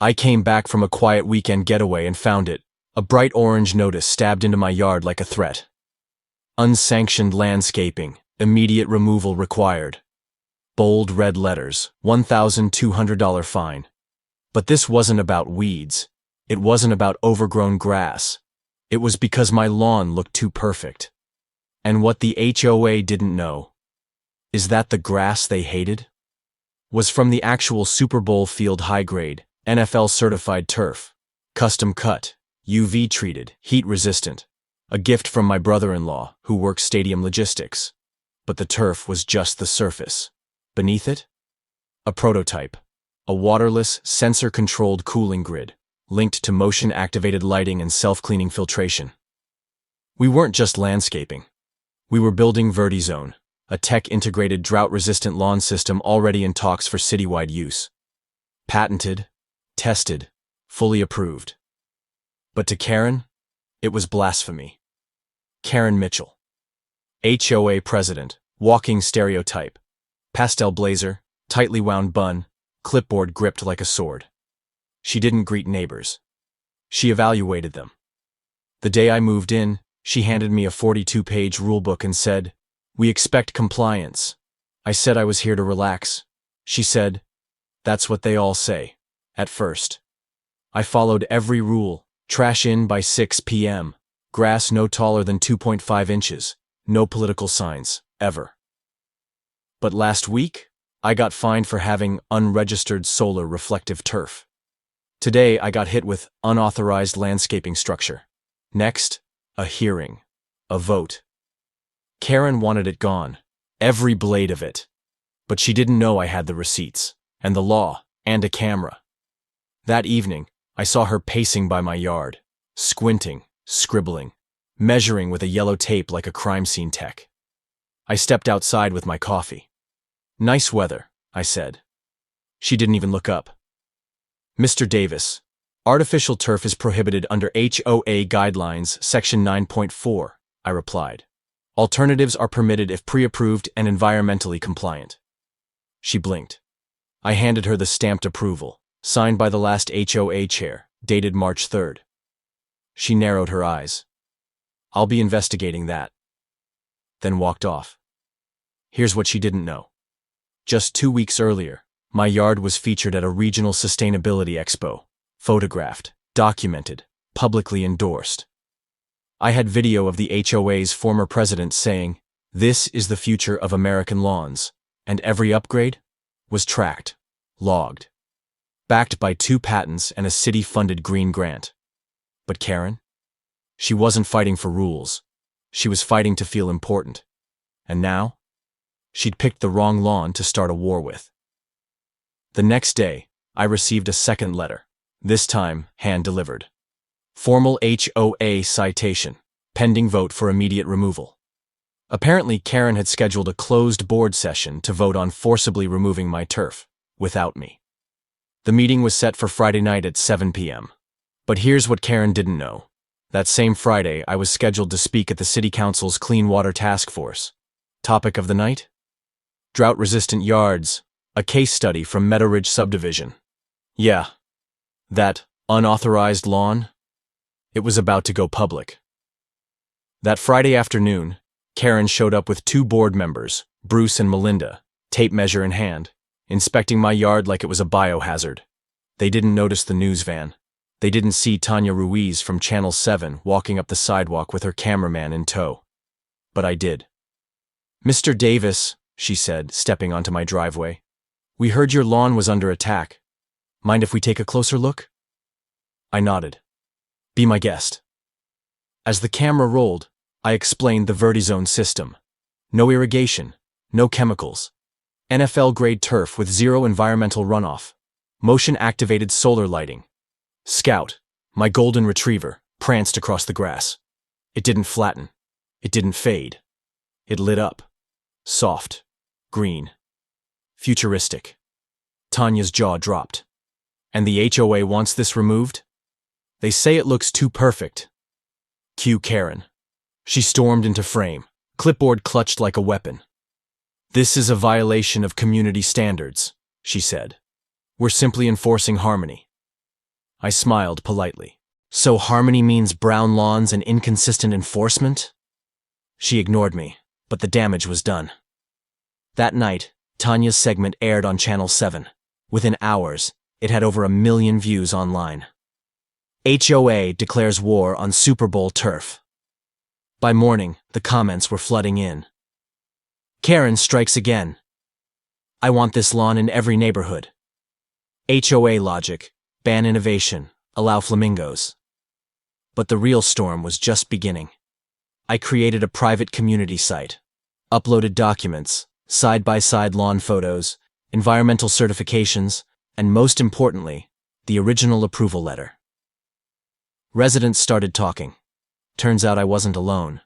I came back from a quiet weekend getaway and found it, a bright orange notice stabbed into my yard like a threat. Unsanctioned landscaping, immediate removal required. Bold red letters, $1,200 fine. But this wasn't about weeds. It wasn't about overgrown grass. It was because my lawn looked too perfect. And what the HOA didn't know is that the grass they hated was from the actual Super Bowl field high-grade, NFL-certified turf, custom cut, UV-treated, heat-resistant, a gift from my brother-in-law who works stadium logistics. But the turf was just the surface. Beneath it, a prototype, a waterless, sensor-controlled cooling grid, linked to motion-activated lighting and self-cleaning filtration. We weren't just landscaping. We were building VertiZone, a tech-integrated drought-resistant lawn system already in talks for citywide use. Patented, tested, fully approved. But to Karen, it was blasphemy. Karen Mitchell, HOA president, walking stereotype, pastel blazer, tightly wound bun, clipboard gripped like a sword. She didn't greet neighbors. She evaluated them. The day I moved in, she handed me a 42-page rulebook and said, "We expect compliance." I said I was here to relax. She said, "That's what they all say, at first." I followed every rule. Trash in by 6 p.m. Grass no taller than 2.5 inches. No political signs, ever. But last week, I got fined for having unregistered solar reflective turf. Today, I got hit with unauthorized landscaping structure. Next, a hearing. A vote. Karen wanted it gone. Every blade of it. But she didn't know I had the receipts, and the law, and a camera. That evening, I saw her pacing by my yard, squinting, scribbling, measuring with a yellow tape like a crime scene tech. I stepped outside with my coffee. "Nice weather," I said. She didn't even look up. "Mr. Davis, artificial turf is prohibited under HOA Guidelines, Section 9.4, I replied. "Alternatives are permitted if pre-approved and environmentally compliant." She blinked. I handed her the stamped approval, signed by the last HOA chair, dated March 3rd. She narrowed her eyes. "I'll be investigating that." Then walked off. Here's what she didn't know. Just 2 weeks earlier, my yard was featured at a regional sustainability expo, photographed, documented, publicly endorsed. I had video of the HOA's former president saying, "This is the future of American lawns," and every upgrade was tracked, logged, backed by 2 patents and a city-funded green grant. But Karen? She wasn't fighting for rules. She was fighting to feel important. And now? She'd picked the wrong lawn to start a war with. The next day, I received a second letter, this time hand-delivered. Formal HOA citation, pending vote for immediate removal. Apparently, Karen had scheduled a closed board session to vote on forcibly removing my turf, without me. The meeting was set for Friday night at 7 p.m. But here's what Karen didn't know. That same Friday, I was scheduled to speak at the City Council's Clean Water Task Force. Topic of the night? Drought-resistant yards, a case study from Meadow Ridge subdivision. Yeah, that unauthorized lawn? It was about to go public. That Friday afternoon, Karen showed up with 2 board members, Bruce and Melinda, tape measure in hand, inspecting my yard like it was a biohazard. They didn't notice the news van. They didn't see Tanya Ruiz from Channel 7 walking up the sidewalk with her cameraman in tow. But I did. "Mr. Davis," she said, stepping onto my driveway, "we heard your lawn was under attack. Mind if we take a closer look?" I nodded. "Be my guest." As the camera rolled, I explained the VertiZone system. No irrigation, no chemicals. NFL-grade turf with 0 environmental runoff. Motion-activated solar lighting. Scout, my golden retriever, pranced across the grass. It didn't flatten. It didn't fade. It lit up. Soft. Green. Futuristic. Tanya's jaw dropped. "And the HOA wants this removed? They say it looks too perfect." Cue Karen. She stormed into frame, clipboard clutched like a weapon. "This is a violation of community standards," she said. "We're simply enforcing harmony." I smiled politely. So harmony means brown lawns and inconsistent enforcement? She ignored me, but the damage was done. That night, Tanya's segment aired on Channel 7. Within hours, it had over 1 million views online. HOA declares war on Super Bowl turf. By morning, the comments were flooding in. Karen strikes again. I want this lawn in every neighborhood. HOA logic, ban innovation, allow flamingos. But the real storm was just beginning. I created a private community site, uploaded documents, side-by-side lawn photos, environmental certifications, and most importantly, the original approval letter. Residents started talking. Turns out I wasn't alone.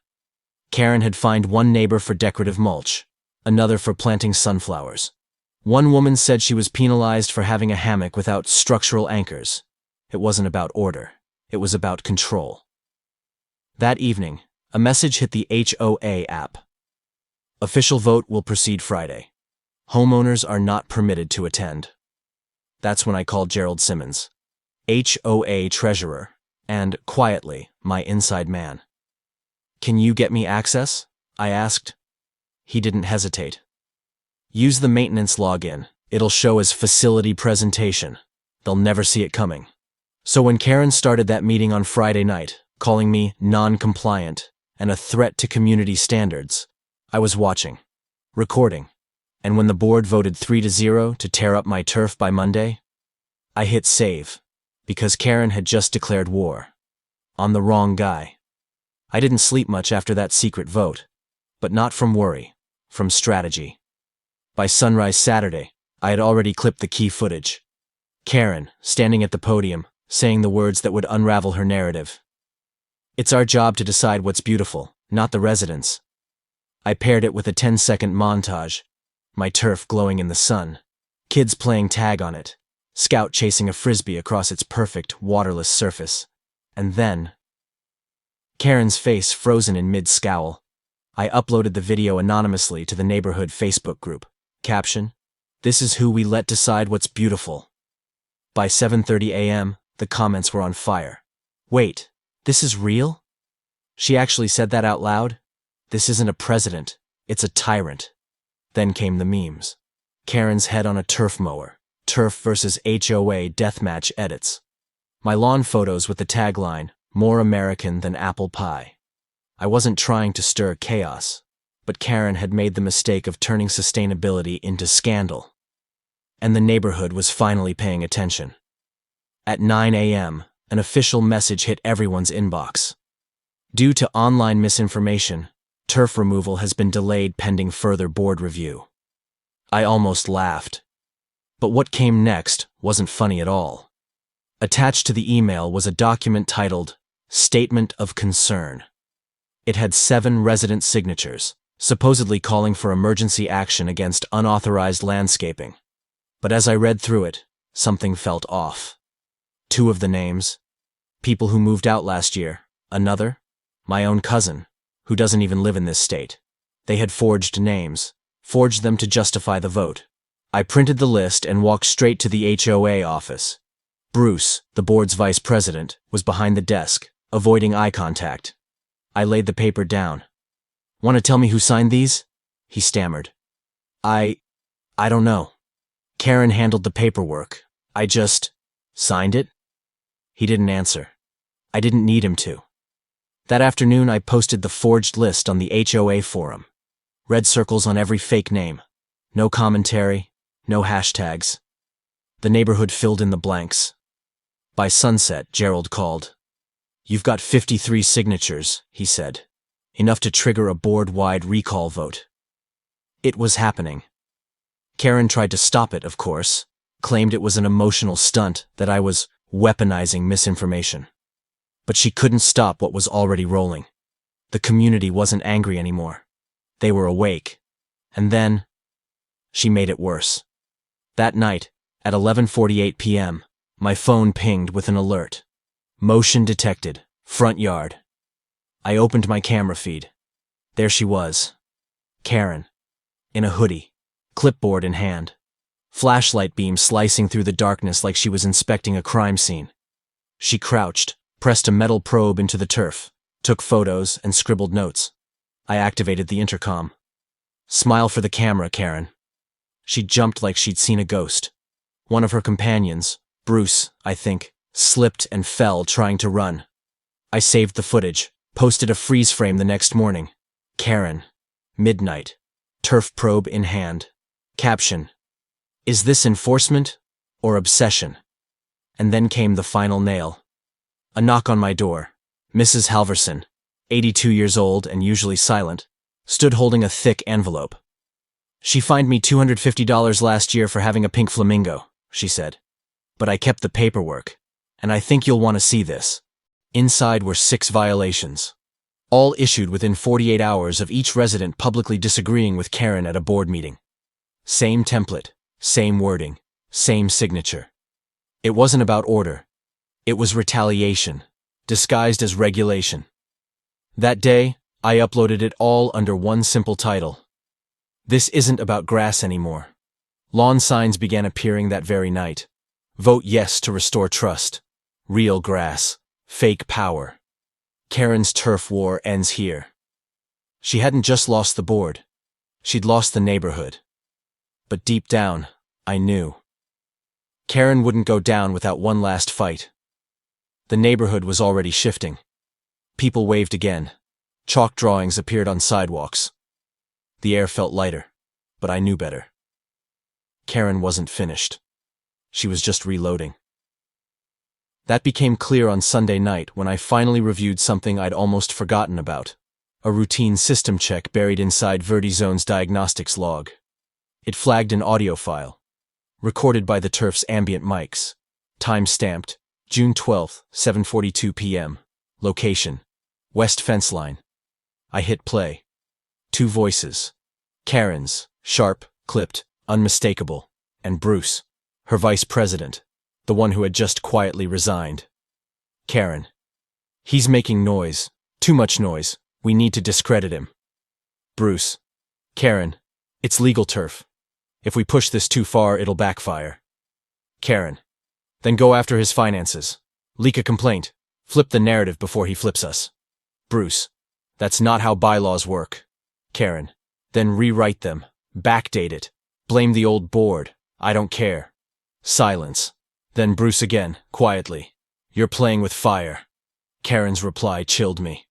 Karen had fined one neighbor for decorative mulch, another for planting sunflowers. One woman said she was penalized for having a hammock without structural anchors. It wasn't about order. It was about control. That evening, a message hit the HOA app. Official vote will proceed Friday. Homeowners are not permitted to attend. That's when I called Gerald Simmons, HOA treasurer, and, quietly, my inside man. Can you get me access? I asked. He didn't hesitate. Use the maintenance login. It'll show as facility presentation. They'll never see it coming. So when Karen started that meeting on Friday night, calling me non-compliant and a threat to community standards, I was watching, recording, and when the board voted 3-0 to tear up my turf by Monday, I hit save, because Karen had just declared war. On the wrong guy. I didn't sleep much after that secret vote, but not from worry, from strategy. By sunrise Saturday, I had already clipped the key footage. Karen, standing at the podium, saying the words that would unravel her narrative. It's our job to decide what's beautiful, not the residents. I paired it with a 10-second montage, my turf glowing in the sun, kids playing tag on it, Scout chasing a frisbee across its perfect, waterless surface, and then... Karen's face frozen in mid-scowl. I uploaded the video anonymously to the neighborhood Facebook group. Caption: This is who we let decide what's beautiful. By 7:30 a.m., the comments were on fire. Wait, this is real? She actually said that out loud? This isn't a president, it's a tyrant. Then came the memes. Karen's head on a turf mower, turf versus HOA deathmatch edits. My lawn photos with the tagline, more American than apple pie. I wasn't trying to stir chaos, but Karen had made the mistake of turning sustainability into scandal. And the neighborhood was finally paying attention. At 9 a.m., an official message hit everyone's inbox. Due to online misinformation, turf removal has been delayed pending further board review. I almost laughed. But what came next wasn't funny at all. Attached to the email was a document titled Statement of Concern. It had 7 resident signatures, supposedly calling for emergency action against unauthorized landscaping. But as I read through it, something felt off. 2 of the names, people who moved out last year, another, my own cousin, who doesn't even live in this state. They had forged names, forged them to justify the vote. I printed the list and walked straight to the HOA office. Bruce, the board's vice president, was behind the desk, avoiding eye contact. I laid the paper down. Want to tell me who signed these? He stammered. I don't know. Karen handled the paperwork. I just signed it? He didn't answer. I didn't need him to. That afternoon, I posted the forged list on the HOA forum. Red circles on every fake name. No commentary, no hashtags. The neighborhood filled in the blanks. By sunset, Gerald called. You've got 53 signatures, he said. Enough to trigger a board-wide recall vote. It was happening. Karen tried to stop it, of course, claimed it was an emotional stunt, that I was weaponizing misinformation. But she couldn't stop what was already rolling. The community wasn't angry anymore. They were awake. And then, she made it worse. That night, at 11:48 p.m., my phone pinged with an alert. Motion detected. Front yard. I opened my camera feed. There she was. Karen. In a hoodie. Clipboard in hand. Flashlight beam slicing through the darkness like she was inspecting a crime scene. She crouched, pressed a metal probe into the turf, took photos, and scribbled notes. I activated the intercom. "Smile for the camera, Karen." She jumped like she'd seen a ghost. One of her companions, Bruce, I think, slipped and fell trying to run. I saved the footage, posted a freeze frame the next morning. Karen. Midnight. Turf probe in hand. Caption: "Is this enforcement or obsession?" And then came the final nail. A knock on my door. Mrs. Halverson, 82 years old and usually silent, stood holding a thick envelope. "She fined me $250 last year for having a pink flamingo," she said. "But I kept the paperwork, and I think you'll want to see this." Inside were 6 violations, all issued within 48 hours of each resident publicly disagreeing with Karen at a board meeting. Same template, same wording, same signature. It wasn't about order. It was retaliation, disguised as regulation. That day, I uploaded it all under one simple title. "This isn't about grass anymore." Lawn signs began appearing that very night. "Vote yes to restore trust." "Real grass. Fake power." Karen's turf war ends here. She hadn't just lost the board. She'd lost the neighborhood. But deep down, I knew. Karen wouldn't go down without one last fight. The neighborhood was already shifting. People waved again. Chalk drawings appeared on sidewalks. The air felt lighter, but I knew better. Karen wasn't finished. She was just reloading. That became clear on Sunday night when I finally reviewed something I'd almost forgotten about. A routine system check buried inside Vertizone's diagnostics log. It flagged an audio file, recorded by the turf's ambient mics. Time-stamped, June 12, 7:42 p.m. Location: West Fence Line. I hit play. 2 voices. Karen's, sharp, clipped, unmistakable, and Bruce, her vice president, the one who had just quietly resigned. Karen: "He's making noise. Too much noise. We need to discredit him." Bruce: "Karen, it's legal turf. If we push this too far, it'll backfire." Karen: "Then go after his finances. Leak a complaint. Flip the narrative before he flips us." Bruce: "That's not how bylaws work." Karen: "Then rewrite them. Backdate it. Blame the old board. I don't care." Silence. Then Bruce again, quietly: "You're playing with fire." Karen's reply chilled me.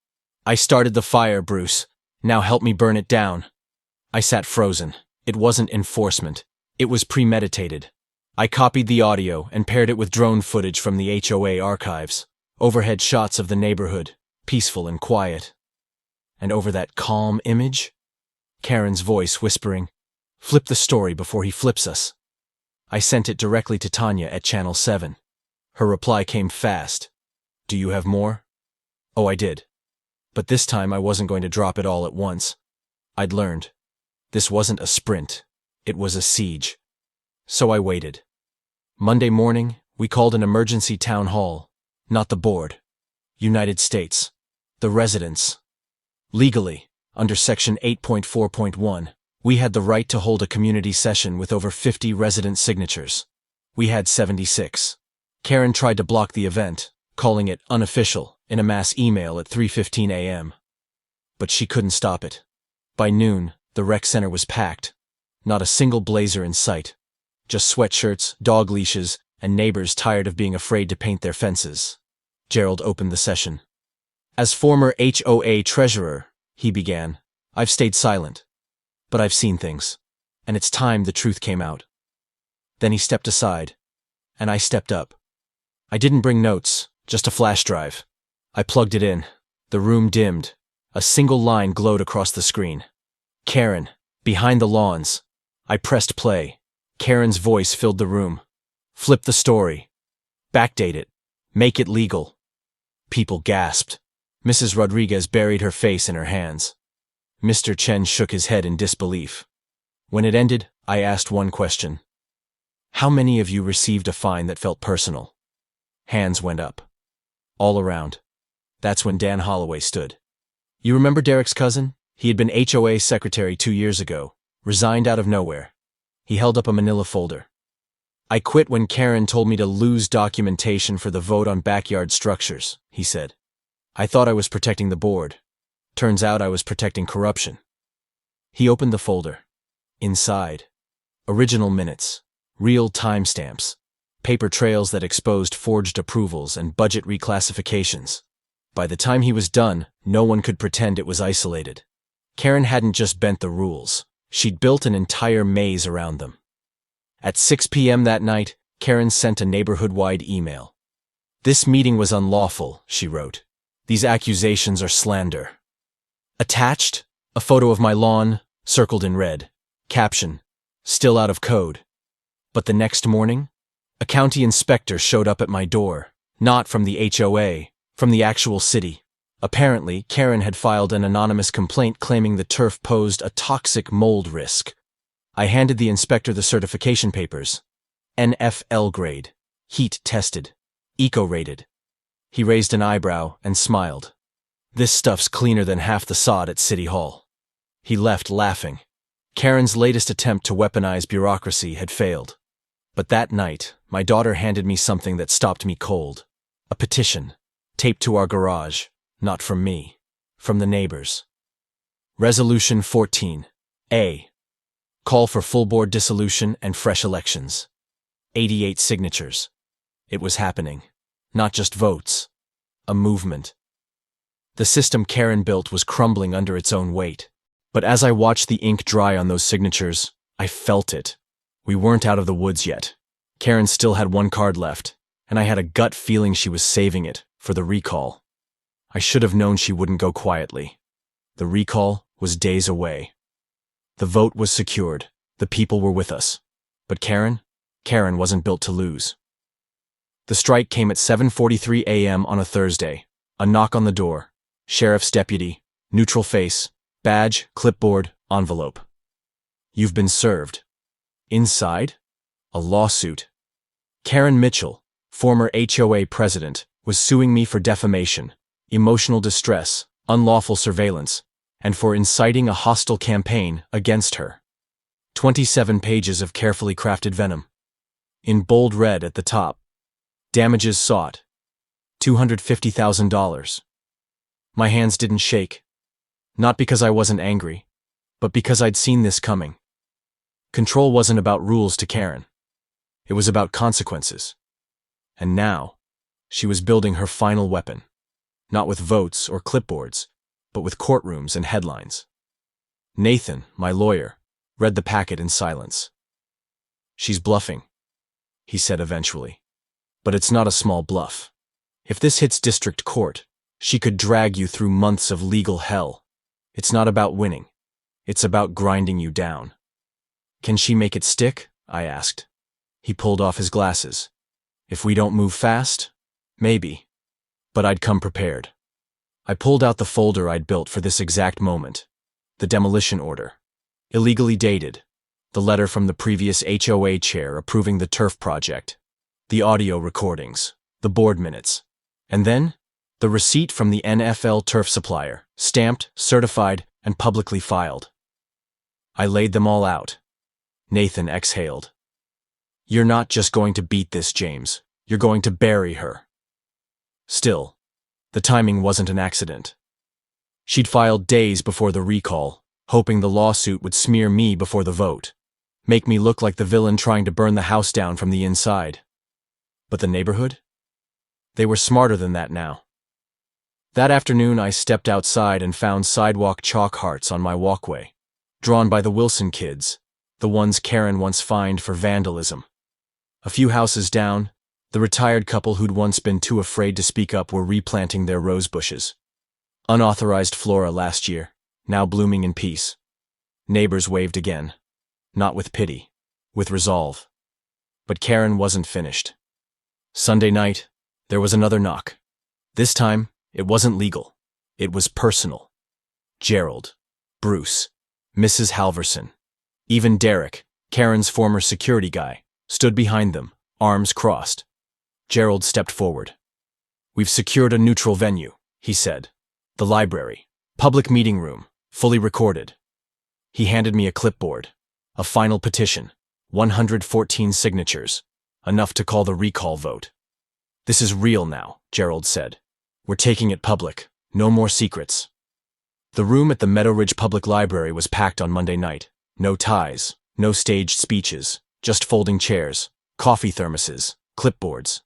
"I started the fire, Bruce. Now help me burn it down." I sat frozen. It wasn't enforcement. It was premeditated. I copied the audio and paired it with drone footage from the HOA archives. Overhead shots of the neighborhood, peaceful and quiet. And over that calm image, Karen's voice whispering, "Flip the story before he flips us." I sent it directly to Tanya at Channel 7. Her reply came fast. "Do you have more?" Oh, I did. But this time I wasn't going to drop it all at once. I'd learned. This wasn't a sprint. It was a siege. So I waited. Monday morning, we called an emergency town hall. Not the board. United States. The residents. Legally, under Section 8.4.1, we had the right to hold a community session with over 50 resident signatures. We had 76. Karen tried to block the event, calling it unofficial, in a mass email at 3:15 a.m. But she couldn't stop it. By noon, the rec center was packed. Not a single blazer in sight. Just sweatshirts, dog leashes, and neighbors tired of being afraid to paint their fences. Gerald opened the session. "As former HOA treasurer," he began, "I've stayed silent. But I've seen things. And it's time the truth came out." Then he stepped aside. And I stepped up. I didn't bring notes, just a flash drive. I plugged it in. The room dimmed. A single line glowed across the screen. "Karen, behind the lawns." I pressed play. Karen's voice filled the room. "Flip the story. Backdate it. Make it legal." People gasped. Mrs. Rodriguez buried her face in her hands. Mr. Chen shook his head in disbelief. When it ended, I asked one question. "How many of you received a fine that felt personal?" Hands went up. All around. That's when Dan Holloway stood. "You remember Derek's cousin? He had been HOA secretary 2 years ago, resigned out of nowhere." He held up a manila folder. I quit when Karen told me to lose documentation for the vote on backyard structures, he said. I thought I was protecting the board. Turns out I was protecting corruption. He opened the folder. Inside, original minutes, real timestamps, paper trails that exposed forged approvals and budget reclassifications. By the time he was done, no one could pretend it was isolated. Karen hadn't just bent the rules. She'd built an entire maze around them. At 6 p.m. that night, Karen sent a neighborhood-wide email. This meeting was unlawful, she wrote. These accusations are slander. Attached, a photo of my lawn, circled in red. Caption, still out of code. But the next morning, a county inspector showed up at my door, not from the HOA, from the actual city. Apparently, Karen had filed an anonymous complaint claiming the turf posed a toxic mold risk. I handed the inspector the certification papers. NFL grade, heat tested, eco-rated. He raised an eyebrow and smiled. This stuff's cleaner than half the sod at City Hall. He left laughing. Karen's latest attempt to weaponize bureaucracy had failed. But that night, my daughter handed me something that stopped me cold. A petition, taped to our garage, not from me, from the neighbors. Resolution 14. A. Call for full board dissolution and fresh elections. 88 signatures. It was happening. Not just votes. A movement. The system Karen built was crumbling under its own weight. But as I watched the ink dry on those signatures, I felt it. We weren't out of the woods yet. Karen still had one card left, and I had a gut feeling she was saving it for the recall. I should have known she wouldn't go quietly. The recall was days away. The vote was secured. The people were with us. But Karen wasn't built to lose. The strike came at 7:43 a.m. on a Thursday. A knock on the door. Sheriff's deputy. Neutral face. Badge, clipboard, envelope. You've been served. Inside? A lawsuit. Karen Mitchell, former HOA president, was suing me for defamation, emotional distress, unlawful surveillance, and for inciting a hostile campaign against her. 27 pages of carefully crafted venom. In bold red at the top. Damages sought. $250,000. My hands didn't shake. Not because I wasn't angry, but because I'd seen this coming. Control wasn't about rules to Karen. It was about consequences. And now, she was building her final weapon. Not with votes or clipboards, but with courtrooms and headlines. Nathan, my lawyer, read the packet in silence. She's bluffing, he said eventually. But it's not a small bluff. If this hits district court, she could drag you through months of legal hell. It's not about winning. It's about grinding you down. Can she make it stick? I asked. He pulled off his glasses. If we don't move fast, maybe. But I'd come prepared. I pulled out the folder I'd built for this exact moment. The demolition order. Illegally dated. The letter from the previous HOA chair approving the turf project. The audio recordings. The board minutes. And then, the receipt from the NFL turf supplier, stamped, certified, and publicly filed. I laid them all out. Nathan exhaled. You're not just going to beat this, James. You're going to bury her. Still, the timing wasn't an accident. She'd filed days before the recall, hoping the lawsuit would smear me before the vote, make me look like the villain trying to burn the house down from the inside. But the neighborhood? They were smarter than that now. That afternoon, I stepped outside and found sidewalk chalk hearts on my walkway, drawn by the Wilson kids, the ones Karen once fined for vandalism. A few houses down, the retired couple who'd once been too afraid to speak up were replanting their rose bushes. Unauthorized flora last year, now blooming in peace. Neighbors waved again, not with pity, with resolve. But Karen wasn't finished. Sunday night, there was another knock. This time, it wasn't legal. It was personal. Gerald, Bruce, Mrs. Halverson, even Derek, Karen's former security guy, stood behind them, arms crossed. Gerald stepped forward. We've secured a neutral venue, he said. The library, public meeting room, fully recorded. He handed me a clipboard, a final petition, 114 signatures, Enough to call the recall vote. "This is real now," Gerald said. "We're taking it public. No more secrets." The room at the Meadow Ridge Public Library was packed on Monday night. No ties, no staged speeches, just folding chairs, coffee thermoses, clipboards.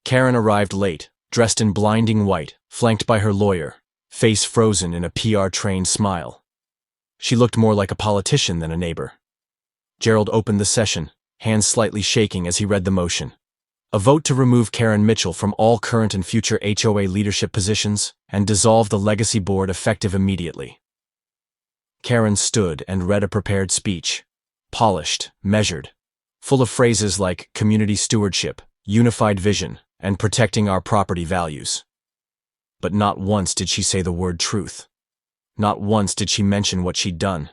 Karen arrived late, dressed in blinding white, flanked by her lawyer, face frozen in a PR-trained smile. She looked more like a politician than a neighbor. Gerald opened the session, hands slightly shaking as he read the motion. A vote to remove Karen Mitchell from all current and future HOA leadership positions and dissolve the Legacy Board effective immediately. Karen stood and read a prepared speech, polished, measured, full of phrases like community stewardship, unified vision, and protecting our property values. But not once did she say the word truth. Not once did she mention what she'd done.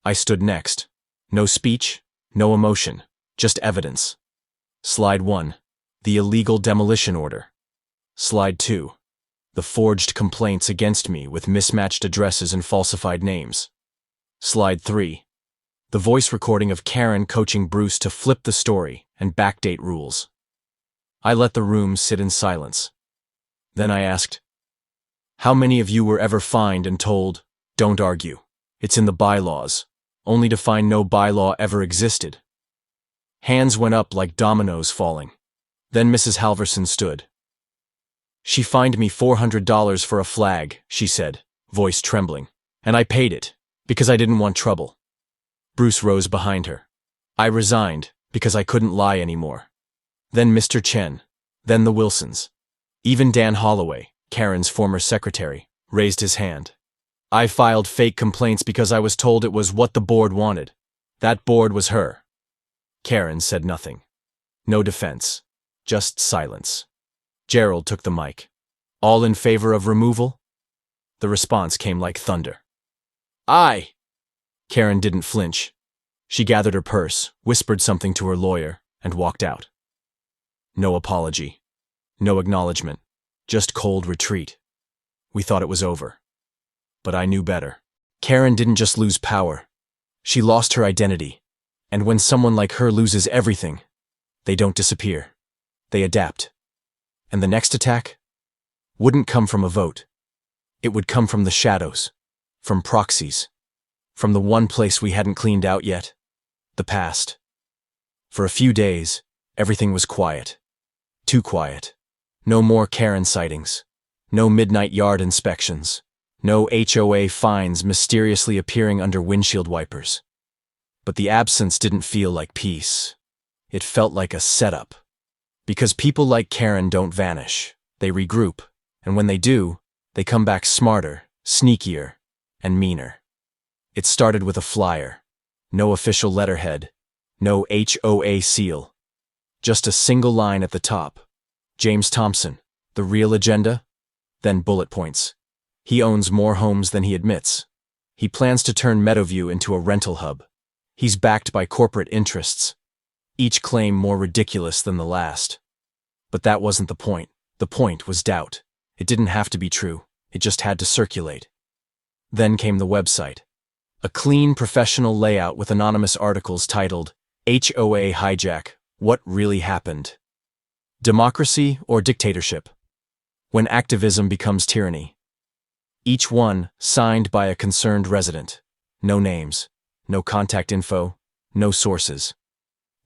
I stood next. No speech, no emotion, just evidence. Slide 1. The illegal demolition order. Slide 2. The forged complaints against me with mismatched addresses and falsified names. Slide 3. The voice recording of Karen coaching Bruce to flip the story and backdate rules. I let the room sit in silence. Then I asked, "How many of you were ever fined and told, 'Don't argue, it's in the bylaws,' only to find no bylaw ever existed?" Hands went up like dominoes falling. Then Mrs. Halverson stood. "She fined me $400 for a flag," she said, voice trembling, "and I paid it, because I didn't want trouble." Bruce rose behind her. "I resigned, because I couldn't lie anymore." Then Mr. Chen, then the Wilsons. Even Dan Holloway, Karen's former secretary, raised his hand. "I filed fake complaints because I was told it was what the board wanted. That board was her." Karen said nothing. No defense, just silence. Gerald took the mic. "All in favor of removal?" The response came like thunder. "Aye." Karen didn't flinch. She gathered her purse, whispered something to her lawyer, and walked out. No apology. No acknowledgement. Just cold retreat. We thought it was over. But I knew better. Karen didn't just lose power. She lost her identity. And when someone like her loses everything, they don't disappear. They adapt. And the next attack wouldn't come from a vote. It would come from the shadows, from proxies, from the one place we hadn't cleaned out yet, the past. For a few days, everything was quiet. Too quiet. No more Karen sightings. No midnight yard inspections. No HOA fines mysteriously appearing under windshield wipers. But the absence didn't feel like peace. It felt like a setup. Because people like Karen don't vanish. They regroup, and when they do, they come back smarter, sneakier, and meaner. It started with a flyer. No official letterhead. No HOA seal. Just a single line at the top. James Thompson, the real agenda? Then bullet points. He owns more homes than he admits. He plans to turn Meadowview into a rental hub. He's backed by corporate interests. Each claim more ridiculous than the last. But that wasn't the point. The point was doubt. It didn't have to be true. It just had to circulate. Then came the website. A clean, professional layout with anonymous articles titled, HOA Hijack, What Really Happened? Democracy or Dictatorship? When Activism Becomes Tyranny. Each one signed by a concerned resident. No names, no contact info, no sources.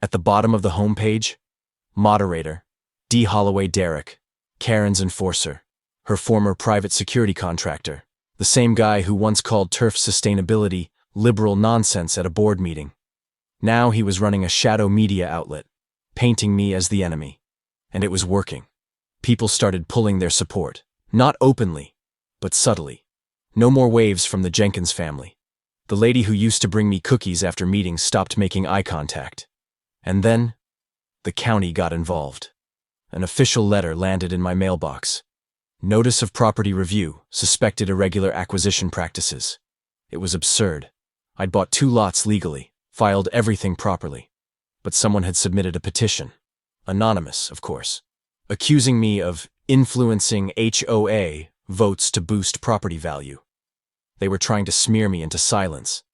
At the bottom of the homepage, moderator, D. Holloway Derrick, Karen's enforcer, her former private security contractor, the same guy who once called turf sustainability liberal nonsense at a board meeting. Now he was running a shadow media outlet, painting me as the enemy. And it was working. People started pulling their support, not openly, but subtly. No more waves from the Jenkins family. The lady who used to bring me cookies after meetings stopped making eye contact. And then, the county got involved. An official letter landed in my mailbox. Notice of property review, suspected irregular acquisition practices. It was absurd. I'd bought 2 lots legally, filed everything properly. But someone had submitted a petition. Anonymous, of course. Accusing me of influencing HOA votes to boost property value. They were trying to smear me into silence.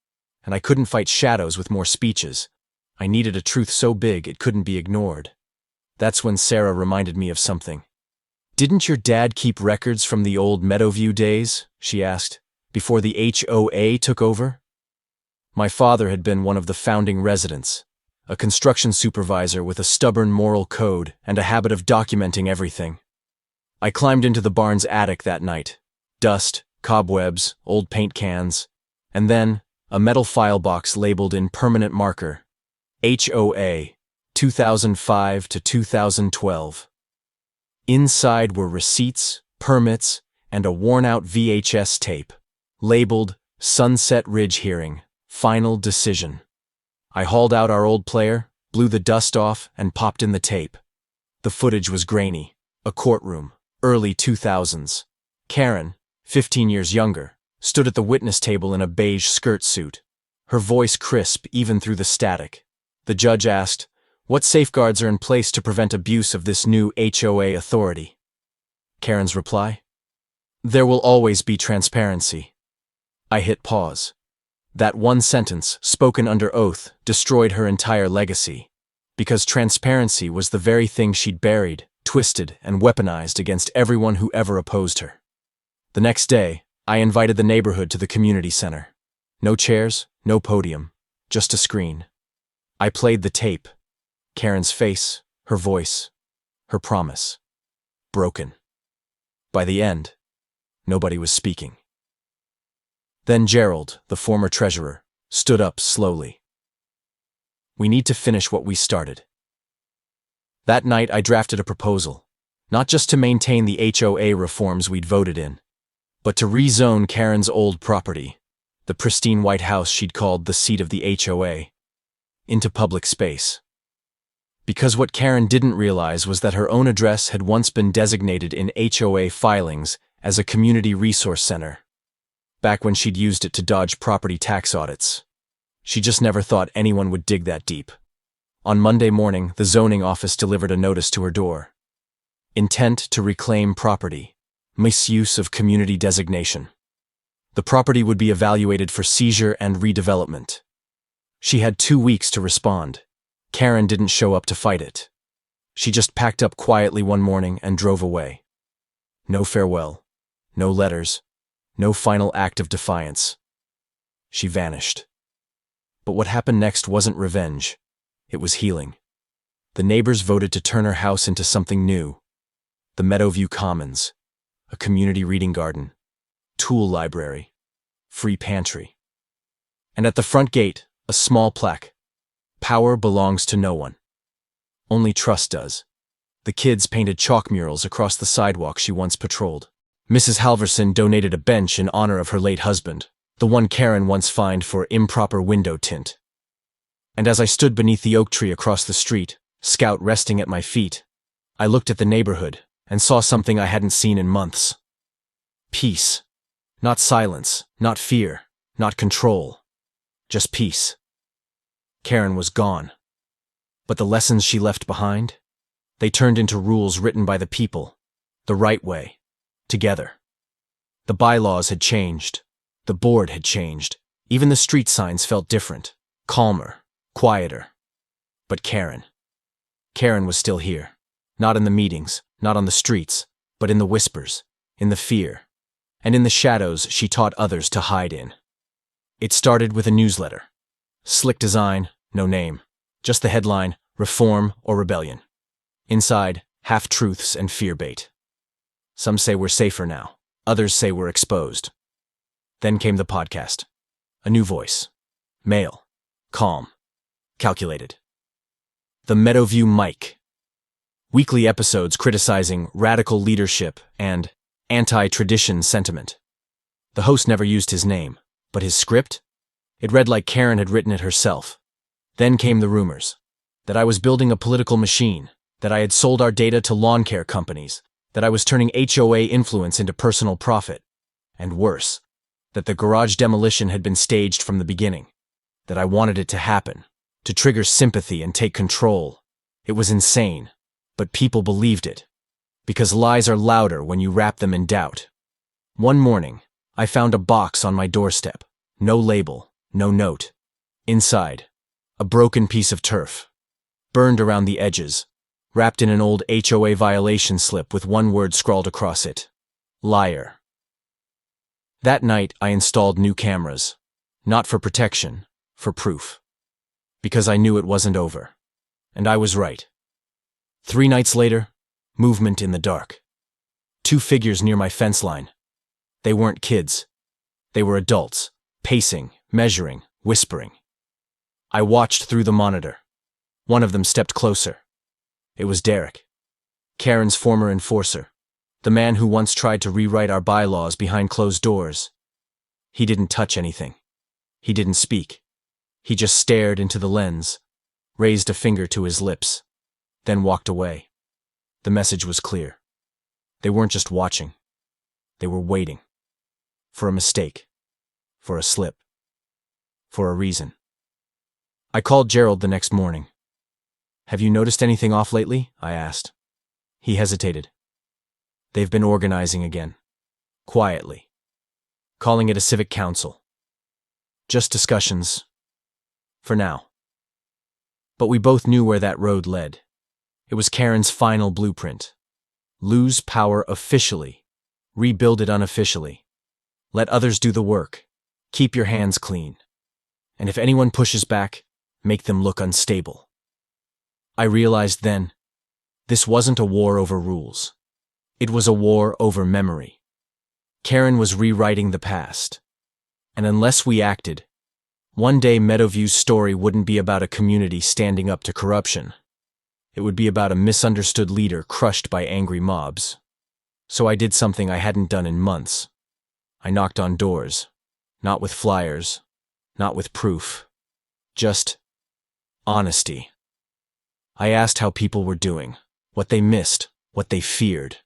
And I couldn't fight shadows with more speeches. I needed a truth so big it couldn't be ignored. That's when Sarah reminded me of something. "Didn't your dad keep records from the old Meadowview days?" she asked, "before the HOA took over?" My father had been one of the founding residents, a construction supervisor with a stubborn moral code and a habit of documenting everything. I climbed into the barn's attic that night. Dust, cobwebs, old paint cans, and then a metal file box labeled in permanent marker, HOA, 2005 to 2012. Inside were receipts, permits, and a worn-out VHS tape, labeled Sunset Ridge Hearing, Final Decision. I hauled out our old player, blew the dust off, and popped in the tape. The footage was grainy. A courtroom, early 2000s. Karen, 15 years younger, stood at the witness table in a beige skirt suit, her voice crisp even through the static. The judge asked, "What safeguards are in place to prevent abuse of this new HOA authority?" Karen's reply, "There will always be transparency." I hit pause. That one sentence, spoken under oath, destroyed her entire legacy, because transparency was the very thing she'd buried, twisted, and weaponized against everyone who ever opposed her. The next day, I invited the neighborhood to the community center. No chairs, no podium, just a screen. I played the tape. Karen's face, her voice, her promise. Broken. By the end, nobody was speaking. Then Gerald, the former treasurer, stood up slowly. "We need to finish what we started." That night I drafted a proposal, not just to maintain the HOA reforms we'd voted in, but to rezone Karen's old property, the pristine white house she'd called the seat of the HOA, into public space. Because what Karen didn't realize was that her own address had once been designated in HOA filings as a community resource center, back when she'd used it to dodge property tax audits. She just never thought anyone would dig that deep. On Monday morning, the zoning office delivered a notice to her door. Intent to reclaim property. Misuse of community designation. The property would be evaluated for seizure and redevelopment. She had 2 weeks to respond. Karen didn't show up to fight it. She just packed up quietly one morning and drove away. No farewell, no letters, no final act of defiance. She vanished. But what happened next wasn't revenge. It was healing. The neighbors voted to turn her house into something new. The Meadowview Commons, a community reading garden, tool library, free pantry. And at the front gate, a small plaque. "Power belongs to no one. Only trust does." The kids painted chalk murals across the sidewalk she once patrolled. Mrs. Halverson donated a bench in honor of her late husband, the one Karen once fined for improper window tint. And as I stood beneath the oak tree across the street, Scout resting at my feet, I looked at the neighborhood and saw something I hadn't seen in months. Peace. Not silence, not fear, not control. Just peace. Karen was gone. But the lessons she left behind? They turned into rules written by the people, the right way, together. The bylaws had changed. The board had changed. Even the street signs felt different, calmer, quieter. But Karen was still here. Not in the meetings, not on the streets, but in the whispers, in the fear, and in the shadows she taught others to hide in. It started with a newsletter. Slick design, no name. Just the headline, Reform or Rebellion. Inside, half-truths and fear bait. Some say we're safer now. Others say we're exposed. Then came the podcast. A new voice. Male. Calm. Calculated. The Meadowview Mic. Weekly episodes criticizing radical leadership and anti-tradition sentiment. The host never used his name, but his script? It read like Karen had written it herself. Then came the rumors. That I was building a political machine, that I had sold our data to lawn care companies, that I was turning HOA influence into personal profit, and worse, that the garage demolition had been staged from the beginning, that I wanted it to happen, to trigger sympathy and take control. It was insane, but people believed it, because lies are louder when you wrap them in doubt. One morning, I found a box on my doorstep, no label, no note. Inside, a broken piece of turf, burned around the edges, wrapped in an old HOA violation slip with one word scrawled across it: liar. That night, I installed new cameras. Not for protection, for proof. Because I knew it wasn't over. And I was right. 3 nights later, movement in the dark. 2 figures near my fence line. They weren't kids. They were adults, pacing, measuring, whispering. I watched through the monitor. One of them stepped closer. It was Derek, Karen's former enforcer, the man who once tried to rewrite our bylaws behind closed doors. He didn't touch anything. He didn't speak. He just stared into the lens, raised a finger to his lips, then walked away. The message was clear. They weren't just watching. They were waiting. For a mistake. For a slip. For a reason. I called Gerald the next morning. "Have you noticed anything off lately?" I asked. He hesitated. "They've been organizing again. Quietly. Calling it a civic council. Just discussions. For now." But we both knew where that road led. It was Karen's final blueprint. Lose power officially. Rebuild it unofficially. Let others do the work. Keep your hands clean. And if anyone pushes back, make them look unstable. I realized then, this wasn't a war over rules. It was a war over memory. Karen was rewriting the past. And unless we acted, one day Meadowview's story wouldn't be about a community standing up to corruption. It would be about a misunderstood leader crushed by angry mobs. So I did something I hadn't done in months. I knocked on doors. Not with flyers. Not with proof. Just honesty. I asked how people were doing, what they missed, what they feared.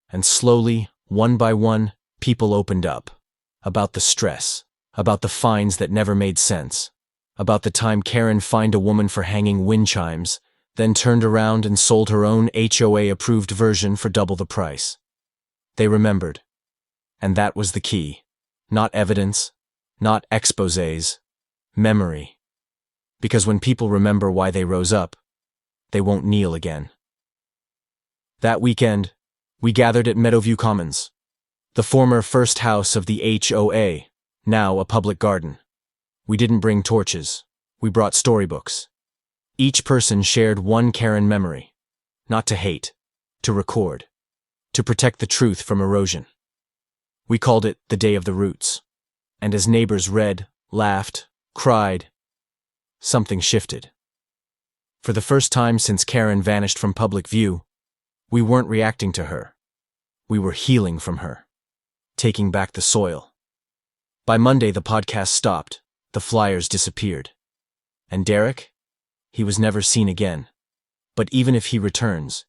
And slowly, one by one, people opened up. About the stress. About the fines that never made sense. About the time Karen fined a woman for hanging wind chimes, then turned around and sold her own HOA-approved version for double the price. They remembered. And that was the key. Not evidence, not exposés, memory. Because when people remember why they rose up, they won't kneel again. That weekend, we gathered at Meadowview Commons, the former first house of the HOA, now a public garden. We didn't bring torches. We brought storybooks. Each person shared one Karen memory. Not to hate, to record, to protect the truth from erosion. We called it the Day of the Roots. And as neighbors read, laughed, cried, something shifted. For the first time since Karen vanished from public view, we weren't reacting to her. We were healing from her, taking back the soil. By Monday, the podcast stopped, the flyers disappeared. And Derek? He was never seen again. But even if he returns,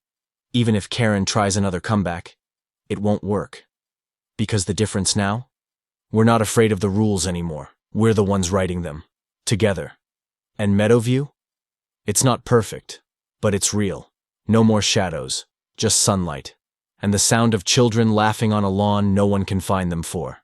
even if Karen tries another comeback, it won't work. Because the difference now? We're not afraid of the rules anymore. We're the ones writing them. Together. And Meadowview? It's not perfect, but it's real. No more shadows, just sunlight. And the sound of children laughing on a lawn no one can find them for.